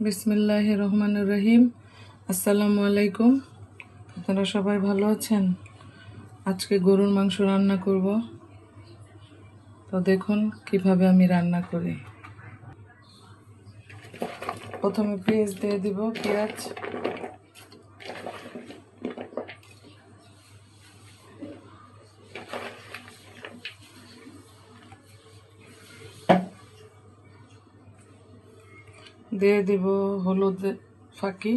বিসমিল্লাহির রহমানির রহিম। আসসালামু আলাইকুম। আপনারা সবাই ভালো আছেন? আজকে গরুর মাংস রান্না করব। তো দেখুন কিভাবে আমি রান্না করি। প্রথমে পেঁয়াজ দিয়ে দিব। পেঁয়াজ দিয়ে দিব, হলুদ ফাঁকি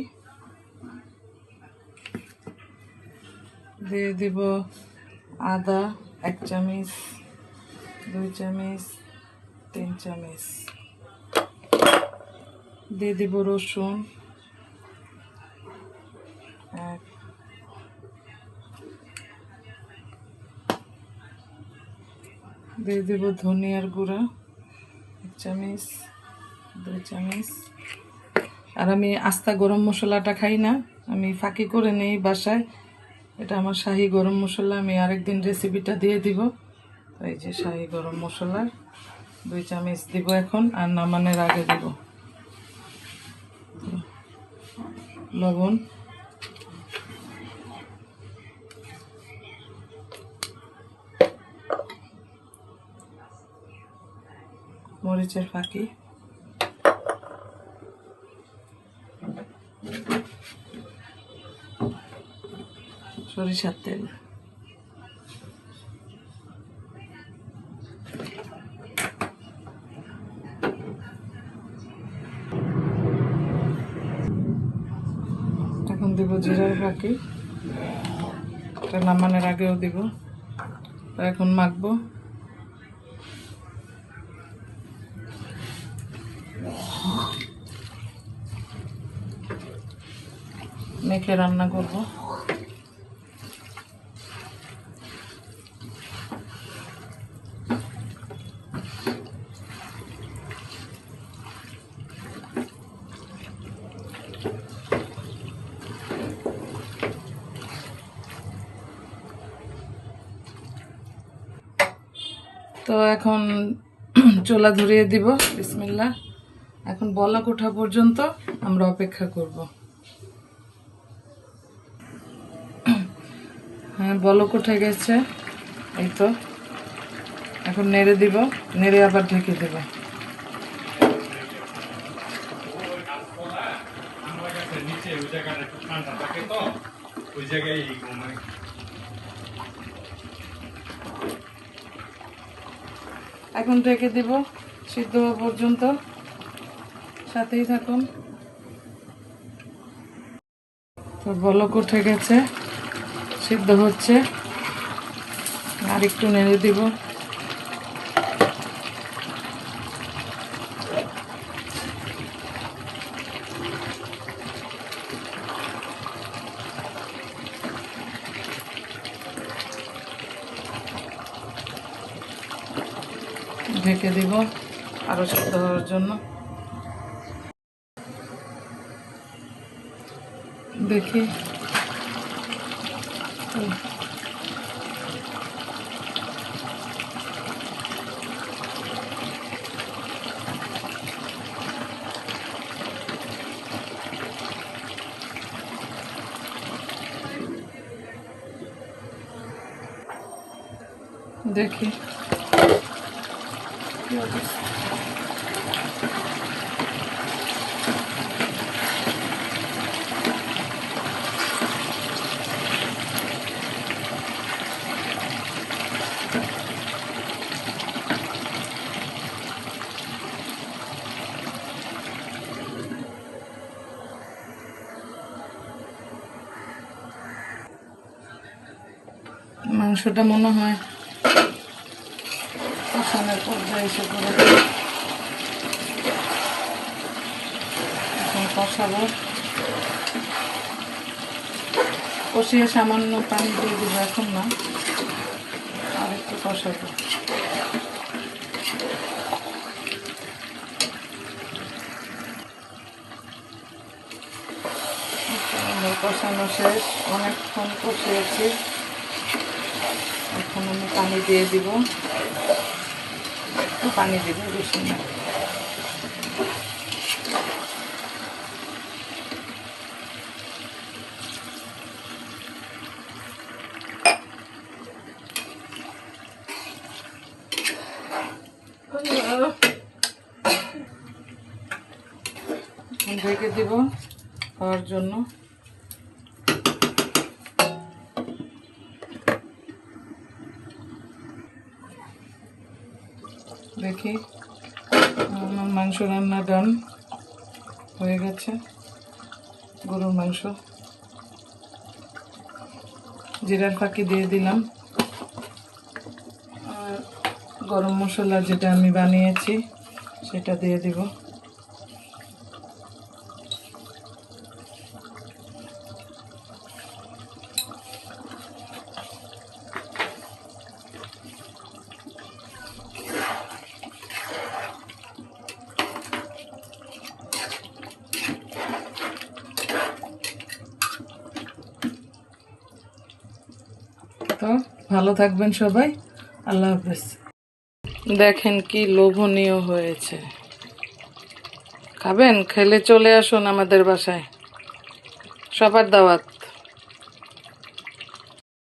দিয়ে দিব, আদা 1 চামচ, 2 চামচ, 3 চামচ দিয়ে দিব, রসুন 1, দিয়ে দিব ধনিয়ার গুঁড়া 1 চামচ, 2 চামচ। আর আমি আস্তা গরম মশলাটা খাই না, আমি ফাঁকি করে নেই বাসায়। এটা আমার শাহি গরম মশলা, আমি আরেকদিন রেসিপিটা দিয়ে দিব। এই যে শাহি গরম মশলা 2 চামচ দিব এখন, আর নামানোর আগে দিব লবণ, মরিচের ফাঁকি, সরিষার তেল, এখন দিব জিরার ফাঁকি, এটা নামানোর আগেও দিব। এখন মাখবো। মেখে রান্না করব। তো এখন চুলা ধরিয়ে দিব। বিসমিল্লাহ। এখন বলক ওঠা পর্যন্ত আমরা অপেক্ষা করব। হ্যাঁ, বলক উঠে গেছে, এই তো। এখন নেড়ে দিব, নেড়ে আবার ঢেকে দেব। এখন ঢেকে দিব সিদ্ধ হওয়া পর্যন্ত, সাথেই থাকুন। তো বলক উঠে গেছে, সিদ্ধ হচ্ছে, আর একটু নেড়ে দিব। ঢেকে দিব আরো সিদ্ধ হওয়ার জন্য। দেখি দেখি কি অবস্থা। মাংসটা মনে হয় কষানোর পর্যায়ে এসে পড়েছে। এখন কষাবো, কষিয়ে সামান্য পানি দিয়ে দেবো, এখন না, আর একটু কষাবো। কষানো শেষ, অনেকক্ষণ কষিয়েছি। এখন আমি পানি দিয়ে দিব, একটু পানি দিব, বেশি না। ঢেকে দিব খাওয়ার জন্য। দেখি আমার মাংস রান্না ডান হয়ে গেছে। গরুর মাংস জিরার ফাঁকি দিয়ে দিলাম, আর গরম মশলা যেটা আমি বানিয়েছি সেটা দিয়ে দিব। তো ভালো থাকবেন সবাই, আল্লাহ হাফেজ। দেখেন কি লোভনীয় হয়েছে, খাবেন? খেলে চলে আসুন আমাদের বাসায়, সবার দাওয়াত।